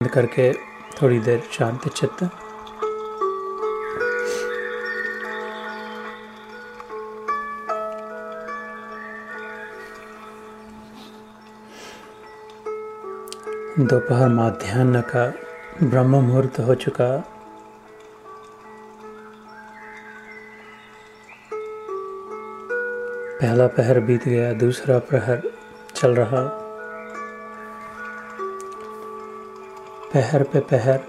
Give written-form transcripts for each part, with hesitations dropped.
करके थोड़ी देर शांत चित्त। दोपहर माध्याह्न का ब्रह्म मुहूर्त हो चुका। पहला पहर बीत गया, दूसरा प्रहर चल रहा। पहर पे पहर,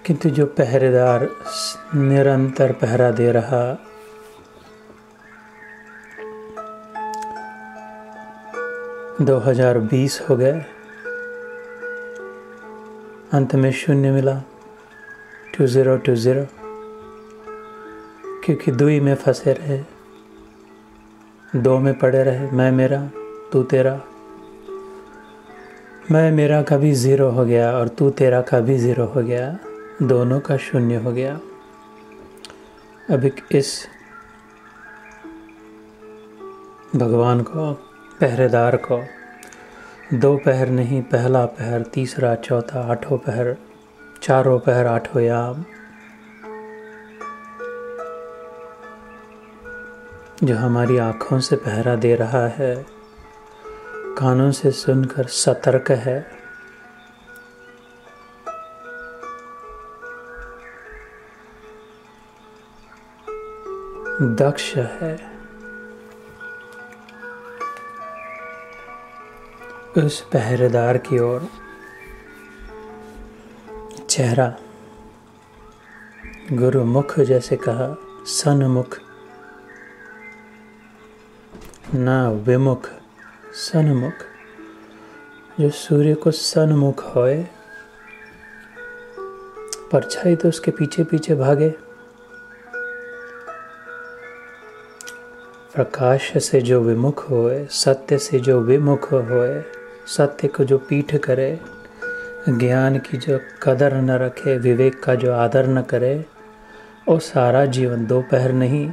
किंतु जो पहरेदार निरंतर पहरा दे रहा, 2020 हो गए, अंत में शून्य मिला, 2020, क्योंकि दुई में फंसे रहे, दो में पड़े रहे, मैं मेरा तू तेरा। मैं मेरा का भी 0 हो गया और तू तेरा का भी 0 हो गया, दोनों का शून्य हो गया। अब इस भगवान को, पहरेदार को, 2 पहर नहीं, पहला पहर, तीसरा, चौथा, 8वां पहर, 4वां पहर, 8वां याम, जो हमारी आँखों से पहरा दे रहा है, कानों से सुनकर सतर्क है, दक्ष है। उस पहरेदार की ओर चेहरा गुरुमुख जैसे कहा, सन्मुख ना विमुख, सन्मुख। जो सूर्य को सन्मुख होए, परछाई तो उसके पीछे पीछे भागे। प्रकाश से जो विमुख होए, सत्य से जो विमुख होए, सत्य को जो पीठ करे, ज्ञान की जो कदर न रखे, विवेक का जो आदर न करे, वो सारा जीवन 2 पहर नहीं,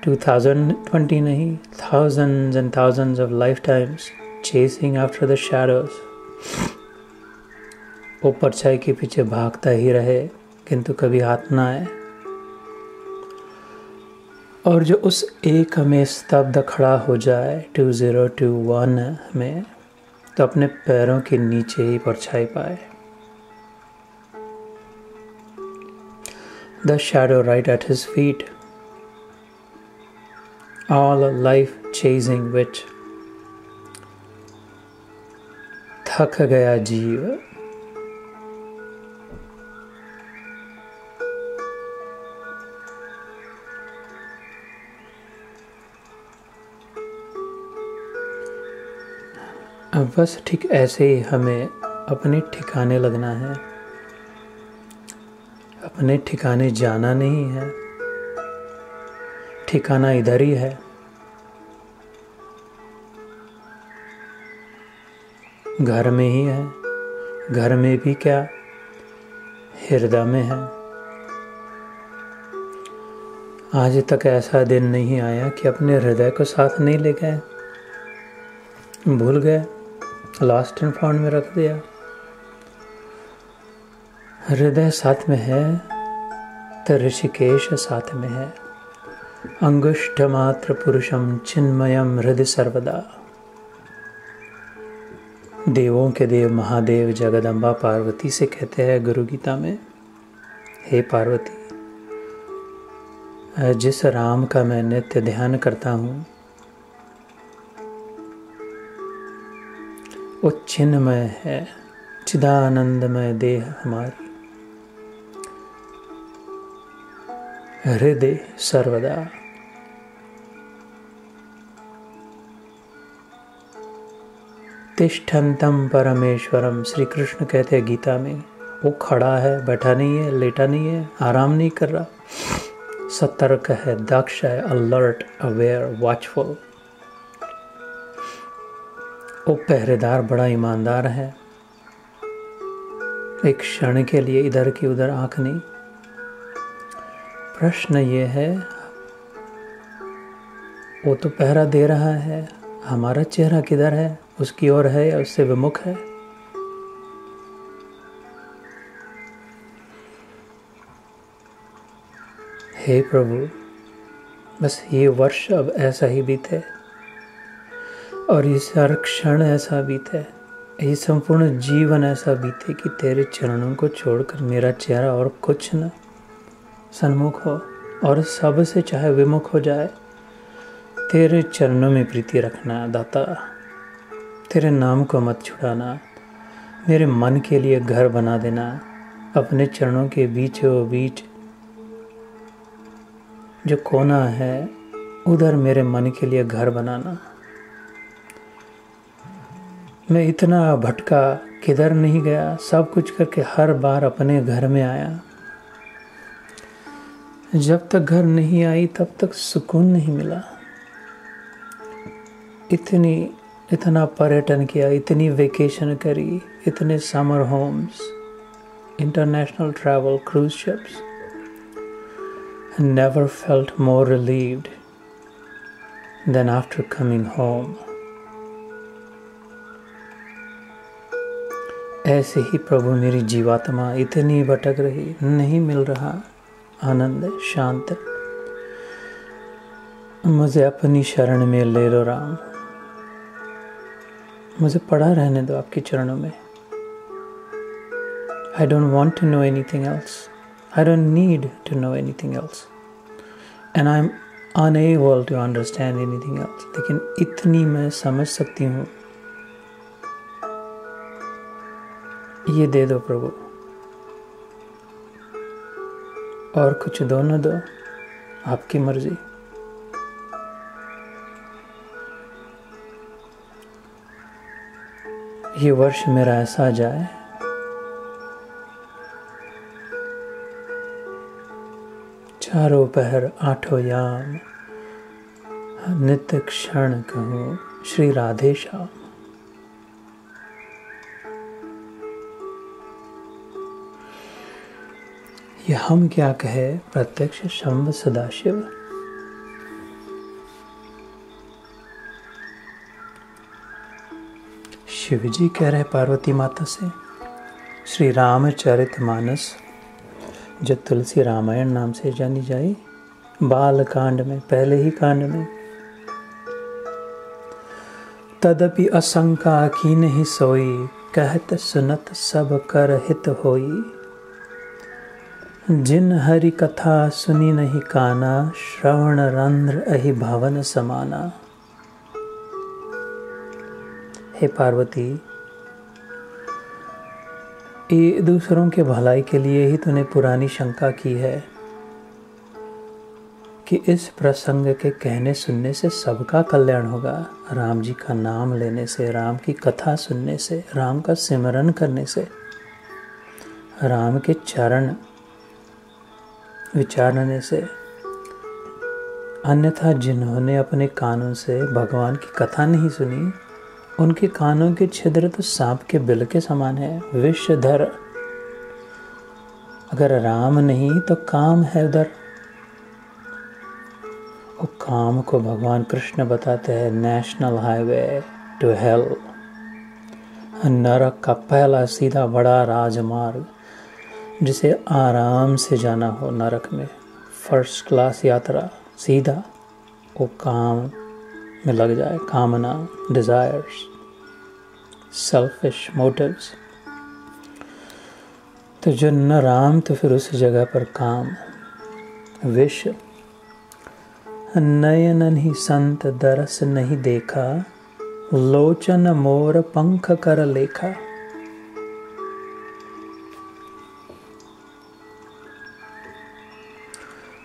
2020 नहीं, thousands and thousands of lifetimes chasing after the shadows, वो परछाई के पीछे भागता ही रहे, किंतु कभी हाथ ना आए। और जो उस एक में स्तब्ध खड़ा हो जाए 2021 में, तो अपने पैरों के नीचे ही परछाई पाए। The shadow right at his feet, all life chasing which, थक गया जीव। अब बस ठीक ऐसे ही हमें अपने ठिकाने लगना है, अपने ठिकाने जाना नहीं है। ठिकाना इधर ही है, घर में ही है। घर में भी क्या, हृदय में है। आज तक ऐसा दिन नहीं आया कि अपने हृदय को साथ नहीं ले गए, भूल गए, लॉस्ट एंड फाउंड में रख दिया। हृदय साथ में है तो ऋषिकेश साथ में है। अंगुष्ठ मात्र पुरुषम चिन्मयम हृदय सर्वदा। देवों के देव महादेव जगदम्बा पार्वती से कहते हैं गुरु गीता में, हे पार्वती, जिस राम का मैं नित्य ध्यान करता हूँ, वो चिन्मय है, चिदानंदमय देह हमारी, हृदय सर्वदा। तिष्ठन्तं परमेश्वरम, श्री कृष्ण कहते हैं गीता में, वो खड़ा है, बैठा नहीं है, लेटा नहीं है, आराम नहीं कर रहा, सतर्क है, दक्ष है, अलर्ट, अवेयर, वॉचफुल। वो पहरेदार बड़ा ईमानदार है, एक क्षण के लिए इधर की उधर आंख नहीं। प्रश्न ये है, वो तो पहरा दे रहा है, हमारा चेहरा किधर है, उसकी ओर है या उससे विमुख है? हे प्रभु, बस ये वर्ष अब ऐसा ही बीते और इस हर क्षण ऐसा बीते, ये संपूर्ण जीवन ऐसा बीते कि तेरे चरणों को छोड़कर मेरा चेहरा और कुछ न सन्मुख हो और सबसे चाहे विमुख हो जाए। तेरे चरणों में प्रीति रखना दाता, तेरे नाम को मत छुड़ाना, मेरे मन के लिए घर बना देना, अपने चरणों के बीचों बीच जो कोना है उधर मेरे मन के लिए घर बनाना। मैं इतना भटका, किधर नहीं गया, सब कुछ करके हर बार अपने घर में आया। जब तक घर नहीं आई तब तक सुकून नहीं मिला। इतना पर्यटन किया, इतनी वेकेशन करी, इतने summer homes, international travel, cruise ships, never felt more relieved than after coming home. ऐसे ही प्रभु मेरी जीवात्मा इतनी भटक रही, नहीं मिल रहा आनंद शांत। मुझे अपनी शरण में ले लो राम, मुझे पड़ा रहने दो आपके चरणों में। I don't want to know anything else. I don't need to know anything else. And I'm unable to understand anything else. लेकिन इतनी मैं समझ सकती हूँ, ये दे दो प्रभु, और कुछ दो न दो, आपकी मर्जी। ये वर्ष मेरा ऐसा जाए चारों पहर आठों याम नित्य क्षण कहूँ श्री राधे श्याम। ये हम क्या कहे प्रत्यक्ष शंभ सदाशिव। शिव जी कह रहे पार्वती माता से, श्री रामचरितमानस जो तुलसी रामायण नाम से जानी जाए, बाल कांड में, पहले ही कांड में, तदपि असंका की नहीं सोई, कहत सुनत सब कर हित होई। जिन हरि कथा सुनी नहीं काना, श्रवण रंध्र अहि भवन समाना। हे पार्वती, ये दूसरों के भलाई के लिए ही तूने पुरानी शंका की है कि इस प्रसंग के कहने सुनने से सबका कल्याण होगा। राम जी का नाम लेने से, राम की कथा सुनने से, राम का सिमरन करने से, राम के चरण विचारने से। अन्यथा जिन्होंने अपने कानों से भगवान की कथा नहीं सुनी, उनके कानों के छिद्र तो सांप के बिल के समान है, विषधर। अगर राम नहीं तो काम है उधर। वो काम को भगवान कृष्ण बताते हैं नेशनल हाईवे टू हेल, नरक का पहला सीधा बड़ा राजमार्ग जिसे आराम से जाना हो नरक में, फर्स्ट क्लास यात्रा सीधा, वो काम में लग जाए। कामना, डिजायर्स, सेल्फिश मोटिव्स, तो जो न राम तो फिर उस जगह पर काम। विष नयन ही संत दरस नहीं देखा, लोचन मोर पंख कर लेखा।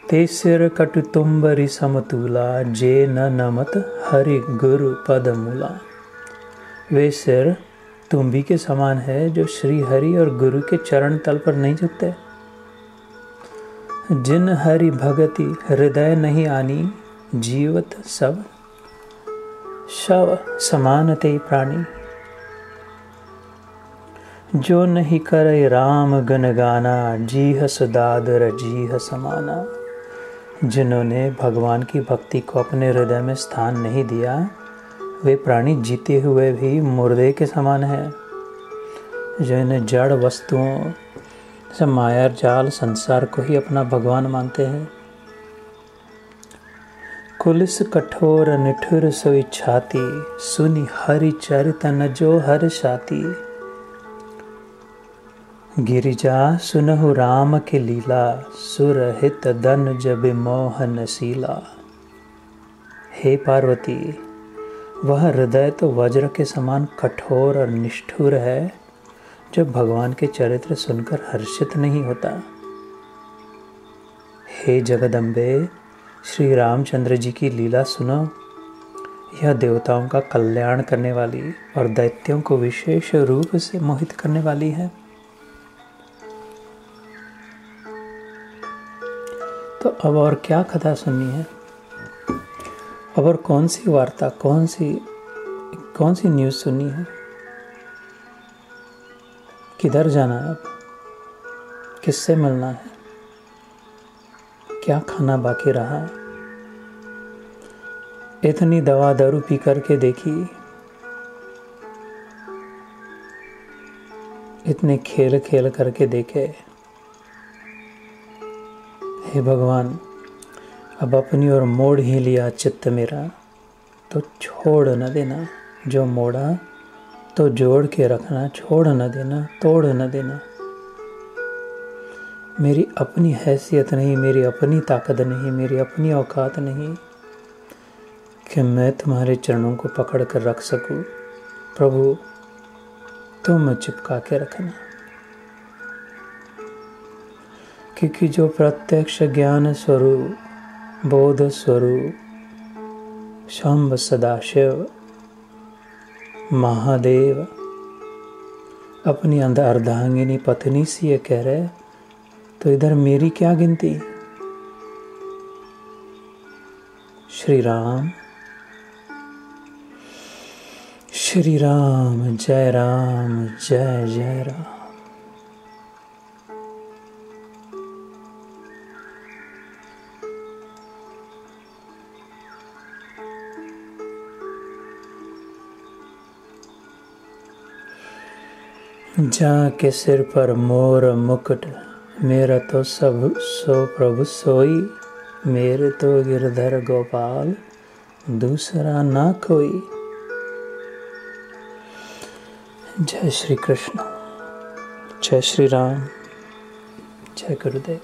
ते सिर कटु तुम्बरी समतूला, जे न नमत हरि गुरु पद मूला। वे सिर तुम्बी के समान है जो श्री हरि और गुरु के चरण तल पर नहीं झुकते। जिन हरि भगति हृदय नहीं आनी, जीवत सब शव समानते प्राणी। जो नहीं करे राम गुण गाना, जीह सुदादर जीह समाना। जिन्होंने भगवान की भक्ति को अपने हृदय में स्थान नहीं दिया, वे प्राणी जीते हुए भी मुर्दे के समान हैं, जो इन जड़ वस्तुओं से माया जाल संसार को ही अपना भगवान मानते हैं। कुलिस कठोर निठुर सोई छाती, सुनी हरि चरितन जो हर शाती। गिरिजा सुनहु राम के लीला, सुर हित दन जब मोहन शीला। हे पार्वती, वह हृदय तो वज्र के समान कठोर और निष्ठुर है, जो भगवान के चरित्र सुनकर हर्षित नहीं होता। हे जगदम्बे, श्री रामचंद्र जी की लीला सुनो। यह देवताओं का कल्याण करने वाली और दैत्यों को विशेष रूप से मोहित करने वाली है। तो अब और क्या कथा सुननी है? अब और कौन सी वार्ता, कौन सी न्यूज़ सुननी है? किधर जाना है? अब किससे मिलना है? क्या खाना बाकी रहा? इतनी दवा दारू पी करके देखी, इतने खेल खेल करके देखे। हे भगवान, अब अपनी ओर मोड़ ही लिया चित्त मेरा, तो छोड़ न देना। जो मोड़ा तो जोड़ के रखना, छोड़ न देना, तोड़ न देना। मेरी अपनी हैसियत नहीं, मेरी अपनी ताकत नहीं, मेरी अपनी औकात नहीं कि मैं तुम्हारे चरणों को पकड़ कर रख सकूं। प्रभु, तुम चिपका के रखना। क्योंकि जो प्रत्यक्ष ज्ञान स्वरूप, बोध स्वरूप शंभ सदाशिव महादेव अपनी अर्धांगिनी पत्नी से ये कह रहे, तो इधर मेरी क्या गिनती? श्री राम, श्री राम, जय राम, जय जय राम। जा के सिर पर मोर मुकुट, मेरा तो सब सो प्रभु सोई। मेरे तो गिरधर गोपाल, दूसरा ना कोई। जय श्री कृष्ण, जय श्री राम, जय गुरुदेव।